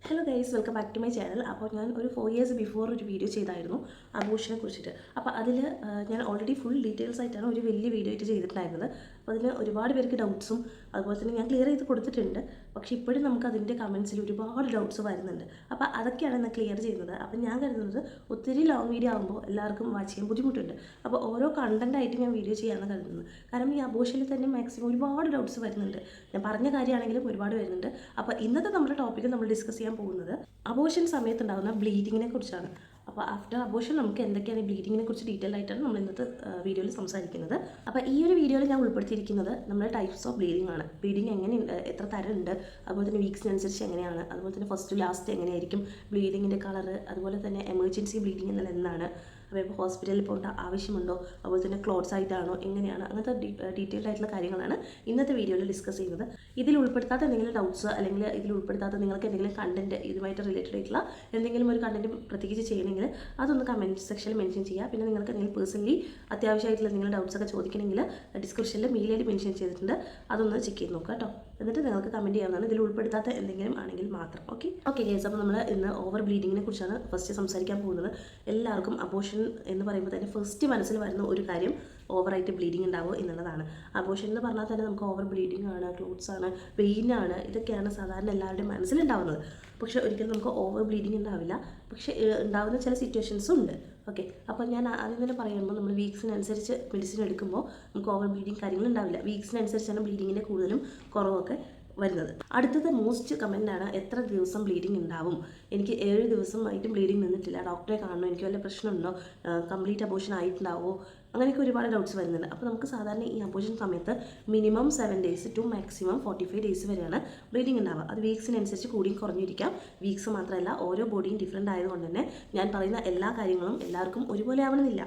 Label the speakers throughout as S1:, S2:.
S1: Hello guys, welcome back to my channel. അപ്പോൾ ഞാൻ ഒരു 4 ഇയേഴ്സ് ബിഫോർ ഒരു വീഡിയോ ചെയ്തായിരുന്നു അബോഷനെ കുറിച്ചിട്ട്. അപ്പോൾ അതിൽ ഞാൻ ഓൾറെഡി ഫുൾ ഡീറ്റെയിൽസ് ആയിട്ടാണ് ഒരു വലിയ വീഡിയോ ആയിട്ട് ചെയ്തിട്ടുണ്ടായിരുന്നത്. അപ്പോൾ അതിൽ ഒരുപാട് പേർക്ക് ഡൗട്ട്സും അതുപോലെ തന്നെ ഞാൻ ക്ലിയർ ചെയ്ത് കൊടുത്തിട്ടുണ്ട്. പക്ഷേ ഇപ്പോഴും നമുക്ക് അതിൻ്റെ കമൻസിൽ ഒരുപാട് ഡൗട്ട്സ് വരുന്നുണ്ട്. അപ്പോൾ അതൊക്കെയാണ് ഞാൻ ക്ലിയർ ചെയ്യുന്നത്. അപ്പോൾ ഞാൻ കരുതുന്നത് ഒത്തിരി ലോങ് വീഡിയോ ആകുമ്പോൾ എല്ലാവർക്കും വാച്ച് ചെയ്യാൻ ബുദ്ധിമുട്ടുണ്ട്. അപ്പോൾ ഓരോ കണ്ടൻറ്റായിട്ട് ഞാൻ വീഡിയോ ചെയ്യാമെന്ന് കരുതുന്നത്. കാരണം ഈ അബോഷനിൽ തന്നെ മാക്സിമം ഒരുപാട് ഡൗട്ട്സ് വരുന്നുണ്ട്. ഞാൻ പറഞ്ഞ കാര്യമാണെങ്കിലും ഒരുപാട് വരുന്നുണ്ട്. അപ്പോൾ ഇന്നത്തെ നമ്മുടെ ടോപ്പിക്ക് നമ്മൾ ഡിസ്കസ് ചെയ്യാൻ പോകുന്നത് അബോഷൻ സമയത്തുണ്ടാകുന്ന ബ്ലീഡിങ്ങിനെ കുറിച്ചാണ്. അപ്പോൾ ആഫ്റ്റർ അബോഷൻ നമുക്ക് എന്തൊക്കെയാണ് ഈ ബ്ലീഡിങ്ങിനെ കുറിച്ച് ഡീറ്റെയിൽ ആയിട്ടാണ് നമ്മൾ ഇന്നത്തെ വീഡിയോയിൽ സംസാരിക്കുന്നത്. അപ്പോൾ ഈ ഒരു വീഡിയോയിൽ ഞാൻ ഉൾപ്പെടുത്തിയിരിക്കുന്നത് നമ്മുടെ ടൈപ്സ് ഓഫ് ബ്ലീഡിംഗ് ആണ്. ബ്ലീഡിങ് എങ്ങനെയുണ്ട്, എത്ര തരമുണ്ട്, അതുപോലെ തന്നെ വീക്സിനനുസരിച്ച് എങ്ങനെയാണ്, അതുപോലെ തന്നെ ഫസ്റ്റ് ലാസ്റ്റ് എങ്ങനെയായിരിക്കും, ബ്ലീഡിങ്ങിൻ്റെ കളറ്, അതുപോലെ തന്നെ എമർജൻസി ബ്ലീഡിങ് എന്നാൽ എന്താണ്, അപ്പോൾ ഇപ്പോൾ ഹോസ്പിറ്റലിൽ പോകേണ്ട ആവശ്യമുണ്ടോ, അതുപോലെ തന്നെ ക്ലോട്ട്സ് ആയിട്ടാണോ, എങ്ങനെയാണ്, അങ്ങനത്തെ ഡീറ്റെയിൽഡ് ആയിട്ടുള്ള കാര്യങ്ങളാണ് ഇന്നത്തെ വീഡിയോയിൽ ഡിസ്കസ് ചെയ്യുന്നത്. ഇതിൽ ഉൾപ്പെടുത്താത്ത എന്തെങ്കിലും ഡൗട്ട്സ് അല്ലെങ്കിൽ ഇതിൽ ഉൾപ്പെടുത്താത്ത നിങ്ങൾക്ക് എന്തെങ്കിലും കണ്ടന്റ് ഇതുമായിട്ട് റിലേറ്റഡ് ആയിട്ടുള്ള എന്തെങ്കിലും ഒരു കണ്ടന്റ് പ്രത്യേകിച്ച് ചെയ്യണമെങ്കിൽ അതൊന്ന് കമൻറ്റ് സെക്ഷനിൽ മെൻഷൻ ചെയ്യുക. പിന്നെ നിങ്ങൾക്ക് എന്തെങ്കിലും പേഴ്സണലി അത്യാവശ്യമായിട്ടുള്ള എന്തെങ്കിലും ഡൗട്ട്സ് ഒക്കെ ചോദിക്കണമെങ്കിൽ ഡിസ്ക്രിപ്ഷനിൽ മെയിൽ ഐ ഡി മെൻഷൻ ചെയ്തിട്ടുണ്ട്, അതൊന്ന് ചെക്ക് ചെയ്ത് നോക്കുക കേട്ടോ. എന്നിട്ട് നിങ്ങൾക്ക് കമൻറ്റ് ചെയ്യാവുന്നതാണ് ഇതിൽ ഉൾപ്പെടുത്താത്ത എന്തെങ്കിലും ആണെങ്കിൽ മാത്രം. ഓക്കെ ഗൈസ്, അപ്പോൾ നമ്മൾ ഇന്ന് ഓവർ ബ്ലീഡിങ്ങിനെ കുറിച്ചാണ് ഫസ്റ്റ് സംസാരിക്കാൻ പോകുന്നത്. എല്ലാവർക്കും അബോഷൻ എന്ന് പറയുമ്പോൾ തന്നെ ഫസ്റ്റ് മനസ്സിൽ വരുന്ന ഒരു കാര്യം ഓവറായിട്ട് ബ്ലീഡിങ് ഉണ്ടാവുക എന്നുള്ളതാണ്. അബോഷൻ എന്ന് പറഞ്ഞാൽ തന്നെ നമുക്ക് ഓവർ ബ്ലീഡിങ് ആണ്, ക്ലോട്ട്സ് ആണ്, പെയിനാണ്, ഇതൊക്കെയാണ് സാധാരണ എല്ലാവരുടെയും മനസ്സിലുണ്ടാവുന്നത്. പക്ഷേ ഒരിക്കലും നമുക്ക് ഓവർ ബ്ലീഡിങ് ഉണ്ടാവില്ല. പക്ഷേ ഉണ്ടാകുന്ന ചില സിറ്റുവേഷൻസും ഉണ്ട്. ഓക്കെ, അപ്പോൾ ഞാൻ ആദ്യം തന്നെ പറയുമ്പോൾ നമ്മൾ വീക്സിനനുസരിച്ച് മെഡിസിൻ എടുക്കുമ്പോൾ നമുക്ക് ഓവർ ബ്ലീഡിങ് കാര്യങ്ങൾ ഉണ്ടാവില്ല. വീക്സിനനുസരിച്ചാണ് ബ്ലീഡിങ്ങിൻ്റെ കൂടുതലും കുറവൊക്കെ വരുന്നത്. അടുത്തത് മോസ്റ്റ് കമൻ്റാണ് എത്ര ദിവസം ബ്ലീഡിങ് ഉണ്ടാവും. എനിക്ക് 7 ദിവസമായിട്ടും ബ്ലീഡിങ് നിന്നിട്ടില്ല, ഡോക്ടറെ കാണണോ, എനിക്ക് വല്ല പ്രശ്നമുണ്ടോ, കംപ്ലീറ്റ് അബോഷൻ ആയിട്ടുണ്ടാവോ, അങ്ങനെയൊക്കെ ഒരുപാട് ഡൗട്ട്സ് വരുന്നുണ്ട്. അപ്പോൾ നമുക്ക് സാധാരണ ഈ അബോഷൻ സമയത്ത് minimum 7 days to maximum 45 days വരെയാണ് ബ്ലീഡിങ് ഉണ്ടാവുക. അത് വീക്സിനനുസരിച്ച് കൂടിയും കുറഞ്ഞിരിക്കാം. വീക്സ് മാത്രമല്ല, ഓരോ ബോഡിയും ഡിഫറെൻ്റ് ആയതുകൊണ്ട് തന്നെ ഞാൻ പറയുന്ന എല്ലാ കാര്യങ്ങളും എല്ലാവർക്കും ഒരുപോലെ ആവണമെന്നില്ല.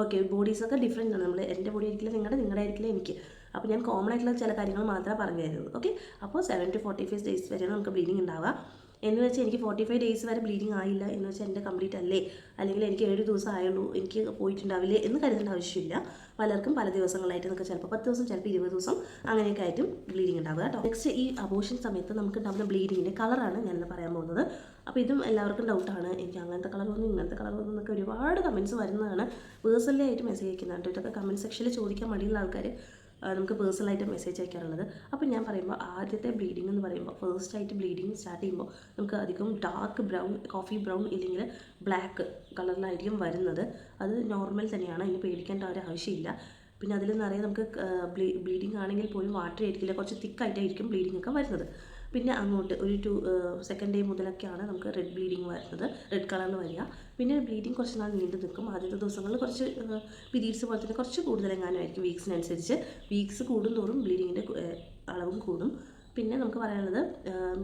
S1: ഓക്കെ, ബോഡീസൊക്കെ ഡിഫറെൻ്റ് ആണ്. എൻ്റെ ബോഡി ആയിരിക്കില്ല നിങ്ങളുടെ ആയിരിക്കില്ല എനിക്ക്. അപ്പോൾ ഞാൻ കോമൺ ആയിട്ടുള്ള ചില കാര്യങ്ങൾ മാത്രമേ പറഞ്ഞു തരുന്നത്. ഓക്കെ, അപ്പോൾ 7 to 45 ഡേയ്സ് വരെയാണ് നമുക്ക് ബ്ലീഡിങ് ഉണ്ടാവുക. എന്ന് വെച്ചാൽ എനിക്ക് 45 ഡേയ്സ് വരെ ബ്ലീഡിങ് ആയില്ല എന്ന് വെച്ചാൽ എൻ്റെ കംപ്ലീറ്റ് അല്ലേ, അല്ലെങ്കിൽ എനിക്ക് 7 ദിവസം ആയുള്ളൂ, എനിക്ക് പോയിട്ടുണ്ടാവില്ലേ എന്ന് കരുതേണ്ട ആവശ്യമില്ല. പലർക്കും പല ദിവസങ്ങളായിട്ട് നമുക്ക് ചിലപ്പോൾ 10 ദിവസം, ചിലപ്പോൾ 20 ദിവസം അങ്ങനെയൊക്കെ ആയിട്ടും ബ്ലീഡിങ് ഉണ്ടാവുക കേട്ടോ. നെക്സ്റ്റ്, ഈ അബോഷൻ സമയത്ത് നമുക്ക് ഉണ്ടാകുന്ന ബ്ലീഡിങ്ങിൻ്റെ കളറാണ് ഞാനിന്ന് പറയാൻ പോകുന്നത്. അപ്പോൾ ഇതും എല്ലാവർക്കും ഡൗട്ടാണ്, എനിക്ക് അങ്ങനത്തെ കളർ വന്നു ഇങ്ങനത്തെ കളർ വന്നു എന്നൊക്കെ ഒരുപാട് കമൻറ്റ്സ് വരുന്നതാണ്. പേഴ്സണലി ആയിട്ട് മെസ്സേജ് അയക്കുന്നതാണ്. ഇതൊക്കെ കമൻറ്റ് സെക്ഷനിൽ ചോദിക്കാൻ മടിയുള്ള ആൾക്കാർ നമുക്ക് പേഴ്സണലായിട്ട് മെസ്സേജ് അയക്കാറുള്ളത്. അപ്പോൾ ഞാൻ പറയുമ്പോൾ ആദ്യത്തെ ബ്ലീഡിംഗ് എന്ന് പറയുമ്പോൾ ഫസ്റ്റ് ആയിട്ട് ബ്ലീഡിങ് സ്റ്റാർട്ട് ചെയ്യുമ്പോൾ നമുക്ക് അധികം ഡാർക്ക് ബ്രൗൺ, കോഫി ബ്രൗൺ ഇല്ലെങ്കിൽ ബ്ലാക്ക് കളറിലായിരിക്കും വരുന്നത്. അത് നോർമൽ തന്നെയാണ്, അതിന് പേടിക്കേണ്ട ഒരു ആവശ്യമില്ല. പിന്നെ അതിൽ നിറയെ നമുക്ക് ബ്ലീഡിങ് ആണെങ്കിൽ പോലും വാട്ടർ ആയിരിക്കില്ല, കുറച്ച് തിക്കായിട്ടായിരിക്കും ബ്ലീഡിംഗ് ഒക്കെ വരുന്നത്. പിന്നെ അങ്ങോട്ട് ഒരു സെക്കൻഡ് ഡേ മുതലൊക്കെയാണ് നമുക്ക് റെഡ് ബ്ലീഡിങ് വരുന്നത്, റെഡ് കളറിൽ വരിക. പിന്നെ ബ്ലീഡിങ് കുറച്ച് നാൾ നീണ്ടു നിൽക്കും. ആദ്യത്തെ ദിവസങ്ങളിൽ കുറച്ച് പീരീഡ്സ് പോലെ തന്നെ കുറച്ച് കൂടുതലെങ്ങാനുമായിരിക്കും. വീക്സിനനുസരിച്ച് വീക്സ് കൂടുന്തോറും ബ്ലീഡിങ്ങിൻ്റെ അളവും കൂടും. പിന്നെ നമുക്ക് പറയാനുള്ളത്,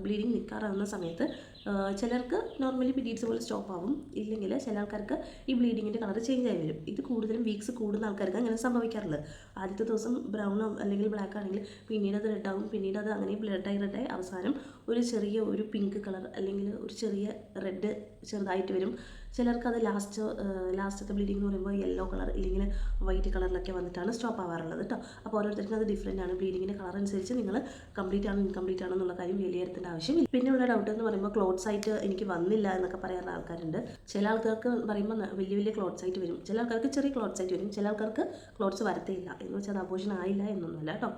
S1: ബ്ലീഡിങ് നിൽക്കാറാവുന്ന സമയത്ത് ചിലർക്ക് നോർമലി പീരീഡ്സ് പോലെ സ്റ്റോപ്പ് ആവും, ഇല്ലെങ്കിൽ ചില ആൾക്കാർക്ക് ഈ ബ്ലീഡിങ്ങിൻ്റെ കളർ ചേഞ്ച് ആയി വരും. ഇത് കൂടുതലും വീക്സ് കൂടുന്ന ആൾക്കാർക്ക് അങ്ങനെ സംഭവിക്കാറുള്ളത്. ആദ്യത്തെ ദിവസം ബ്രൗണോ അല്ലെങ്കിൽ ബ്ലാക്ക് ആണെങ്കിൽ പിന്നീട് അത് റെഡ് ആവും, പിന്നീട് അത് അങ്ങനെ റെഡായി അവസാനം ഒരു ചെറിയ ഒരു പിങ്ക് കളർ അല്ലെങ്കിൽ ഒരു ചെറിയ റെഡ് ചെറുതായിട്ട് വരും. ചിലർക്ക് അത് ലാസ്റ്റത്തെ ബ്ലീഡിംഗ് എന്ന് പറയുമ്പോൾ യെല്ലോ കളർ ഇല്ലെങ്കിൽ വൈറ്റ് കളറിലൊക്കെ വന്നിട്ടാണ് സ്റ്റോപ്പ് ആവാറുള്ളത് കേട്ടോ. അപ്പോൾ ഓരോരുത്തർക്കും അത് ഡിഫറെൻ്റ് ആണ്. ബ്ലീഡിങ്ങിൻ്റെ കളർ അനുസരിച്ച് നിങ്ങൾ കംപ്ലീറ്റ് ആണോ ഇൻകംപ്ലീറ്റ് ആണോ എന്നുള്ള കാര്യം വിലയിരുത്തേണ്ട ആവശ്യമില്ല. പിന്നെയുള്ള ഡൗട്ട് എന്ന് പറയുമ്പോൾ ക്ലോട്ട്സ് ആയിട്ട് എനിക്ക് വന്നില്ല എന്നൊക്കെ പറയാറുള്ള ആൾക്കാരുണ്ട്. ചില ആൾക്കാർക്ക് പറയുമ്പോൾ വലിയ വലിയ ക്ലോട്ട്സ് ആയിട്ട് വരും, ചില ആൾക്കാർക്ക് ചെറിയ ക്ലോട്ട്സ് ആയിട്ട് വരും, ചില ആൾക്കാർക്ക് ക്ലോട്ട്സ് വരത്തില്ല. എന്ന് വെച്ചാൽ അത് അബോഷൻ ആയില്ല എന്നൊന്നുമല്ല കേട്ടോ.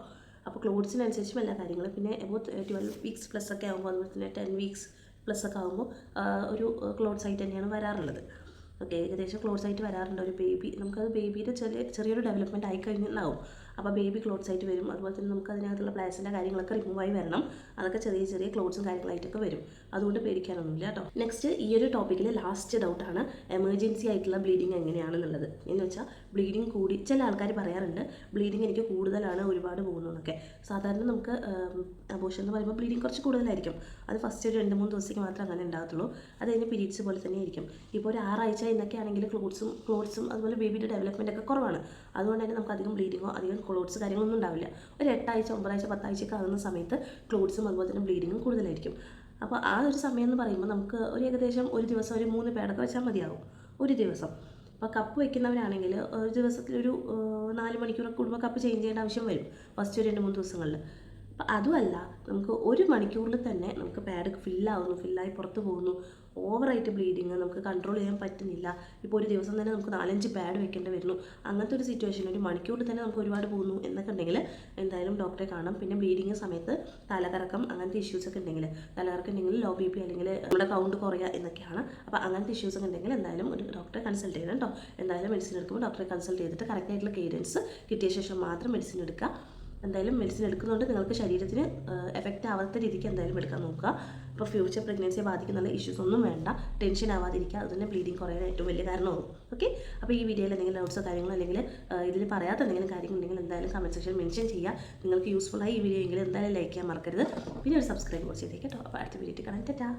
S1: അപ്പോൾ ക്ലോട്ട്സിനനുസരിച്ചും എല്ലാ കാര്യങ്ങളും. പിന്നെ എബൌട്ട് 12 വീക്സ് പ്ലസ് ഒക്കെ ആകുമ്പോൾ, അതുപോലെ തന്നെ 10 വീക്സ് പ്ലസ് ഒക്കെ ആകുമ്പോൾ ഒരു ക്ലോട്ട്സ് ആയിട്ട് തന്നെയാണ് വരാറുള്ളത്. ഓക്കെ, ഏകദേശം ക്ലോട്ട്സ് ആയിട്ട് വരാറുണ്ട്. ഒരു ബേബി, നമുക്കത് ബേബിയുടെ ചെറിയൊരു ഡെവലപ്മെൻറ്റ് ആയി കഴിഞ്ഞിട്ടുണ്ടാവും. അപ്പോൾ ബേബി ക്ലോട്ട്സ് ആയിട്ട് വരും. അതുപോലെ തന്നെ നമുക്ക് അതിനകത്തുള്ള പ്ലാസിൻ്റെ കാര്യങ്ങളൊക്കെ റിമൂവ് ആയി വരണം. അതൊക്കെ ചെറിയ ചെറിയ ക്ലോട്ട്സും കാര്യങ്ങളായിട്ടൊക്കെ വരും. അതുകൊണ്ട് പേടിക്കാനൊന്നുമില്ല കേട്ടോ. നെക്സ്റ്റ്, ഈ ഒരു ടോപ്പിക്കിൽ ലാസ്റ്റ് ഡൗട്ടാണ് എമർജൻസി ആയിട്ടുള്ള ബ്ലീഡിങ് എങ്ങനെയാണെന്നുള്ളത്. എന്ന് വെച്ചാൽ ബ്ലീഡിങ് കൂടി, ചില ആൾക്കാർ പറയാറുണ്ട് ബ്ലീഡിങ് എനിക്ക് കൂടുതലാണ്, ഒരുപാട് പോകുന്നു എന്നൊക്കെ. സാധാരണ നമുക്ക് അബോഷൻ എന്ന് പറയുമ്പോൾ ബ്ലീഡിങ് കുറച്ച് കൂടുതലായിരിക്കും. അത് ഫസ്റ്റ് ഒരു 2-3 ദിവസത്തേക്ക് മാത്രമേ അങ്ങനെ ഉണ്ടാകത്തുള്ളൂ. അത് കഴിഞ്ഞ് പീരീഡ്സ് പോലെ തന്നെ ആയിരിക്കും. ഇപ്പോൾ ഒരു 6 ആഴ്ച എന്നൊക്കെ ആണെങ്കിൽ ക്ലോട്ട്സും അതുപോലെ ബേബിയുടെ ഡെവലപ്മെൻ്റ് ഒക്കെ കുറവാണ്. അതുകൊണ്ട് തന്നെ നമുക്ക് അധികം ബ്ലീഡിങ്ങോ അധികം ക്ലോട്ട്സ് കാര്യങ്ങളൊന്നും ഉണ്ടാവില്ല. ഒരു 8 ആഴ്ച 9 ആഴ്ച 10 ആഴ്ചയൊക്കെ ആകുന്ന സമയത്ത് ക്ലോട്ട്സും അതുപോലെ തന്നെ ബ്ലീഡിങ്ങും കൂടുതലായിരിക്കും. അപ്പോൾ ആ ഒരു സമയം എന്ന് പറയുമ്പോൾ നമുക്ക് ഒരു ഏകദേശം ഒരു ദിവസം ഒരു 3 പേടൊക്കെ വെച്ചാൽ മതിയാവും ഒരു ദിവസം. അപ്പോൾ കപ്പ് വയ്ക്കുന്നവരാണെങ്കിൽ ഒരു ദിവസത്തിൽ ഒരു 4 മണിക്കൂറൊക്കെ കൂടുമ്പോൾ കപ്പ് ചേഞ്ച് ചെയ്യേണ്ട ആവശ്യം വരും ഫസ്റ്റ് ഒരു 2-3 ദിവസങ്ങളിൽ. അപ്പോൾ അതുമല്ല, നമുക്ക് 1 മണിക്കൂറിൽ തന്നെ നമുക്ക് പാഡ് ഫില്ലായി പുറത്ത് പോകുന്നു, ഓവറായിട്ട് ബ്ലീഡിങ് നമുക്ക് കൺട്രോൾ ചെയ്യാൻ പറ്റുന്നില്ല. ഇപ്പോൾ ഒരു ദിവസം തന്നെ നമുക്ക് 4-5 പാഡ് വെക്കേണ്ടി വരുന്നു. അങ്ങനത്തെ ഒരു സിറ്റുവേഷൻ 1 മണിക്കൂറിൽ തന്നെ നമുക്ക് ഒരുപാട് പോകുന്നു എന്നൊക്കെ ഉണ്ടെങ്കിൽ എന്തായാലും ഡോക്ടറെ കാണാം. പിന്നെ ബ്ലീഡിങ് സമയത്ത് തലകറക്കം അങ്ങനത്തെ ഇഷ്യൂസൊക്കെ ഉണ്ടെങ്കിൽ, തലകറക്കം ഉണ്ടെങ്കിൽ ലോ BP അല്ലെങ്കിൽ നമ്മുടെ കൗണ്ട് കുറയുക എന്നൊക്കെയാണ്. അപ്പോൾ അങ്ങനത്തെ ഇഷ്യൂസൊക്കെ ഉണ്ടെങ്കിൽ എന്തായാലും ഒരു ഡോക്ടറെ കൺസൾട്ട് ചെയ്യണം കേട്ടോ. എന്തായാലും മെഡിസിൻ എടുക്കുമ്പോൾ ഡോക്ടറെ കൺസൾട്ട് ചെയ്തിട്ട് കറക്റ്റായിട്ടുള്ള ഗൈഡൻസ് കിട്ടിയ ശേഷം മാത്രം മെഡിസിൻ എടുക്കുക. എന്തായാലും മെഡിസിൻ എടുക്കുന്നതുകൊണ്ട് നിങ്ങൾക്ക് ശരീരത്തിന് എഫക്റ്റ് ആവാത്ത രീതിക്ക് എന്തായാലും എടുക്കാൻ നോക്കുക. അപ്പോൾ ഫ്യൂച്ചർ പ്രഗ്നൻസിയെ ബാധിക്കുന്ന ഇഷ്യൂസ് ഒന്നും വേണ്ട, ടെൻഷൻ ആവാതിരിക്കുക. അതുതന്നെ ബ്ലീഡിങ് കുറയാൻ ഏറ്റവും വലിയ കാരണമാകും. ഓക്കെ, അപ്പോൾ ഈ വീഡിയോയിൽ എന്തെങ്കിലും ഡൗട്ട്സോ കാര്യങ്ങളോ അല്ലെങ്കിൽ ഇതിൽ പറയാത്ത എന്തെങ്കിലും കാര്യങ്ങളുണ്ടെങ്കിൽ എന്തായാലും കമൻറ്റ് സെക്ഷനിൽ മെൻഷൻ ചെയ്യുക. നിങ്ങൾക്ക് യൂസ്ഫുൾ ആയി ഈ വീഡിയോ എങ്കിൽ എന്തായാലും ലൈക്ക് ചെയ്യാൻ മറക്കരുത്. പിന്നെ ഒരു സബ്സ്ക്രൈബ് കൂടി ചെയ്തേക്കാം കേട്ടോ. അപ്പോൾ അടുത്ത വീഡിയോ കാണാൻ ടാറ്റാ.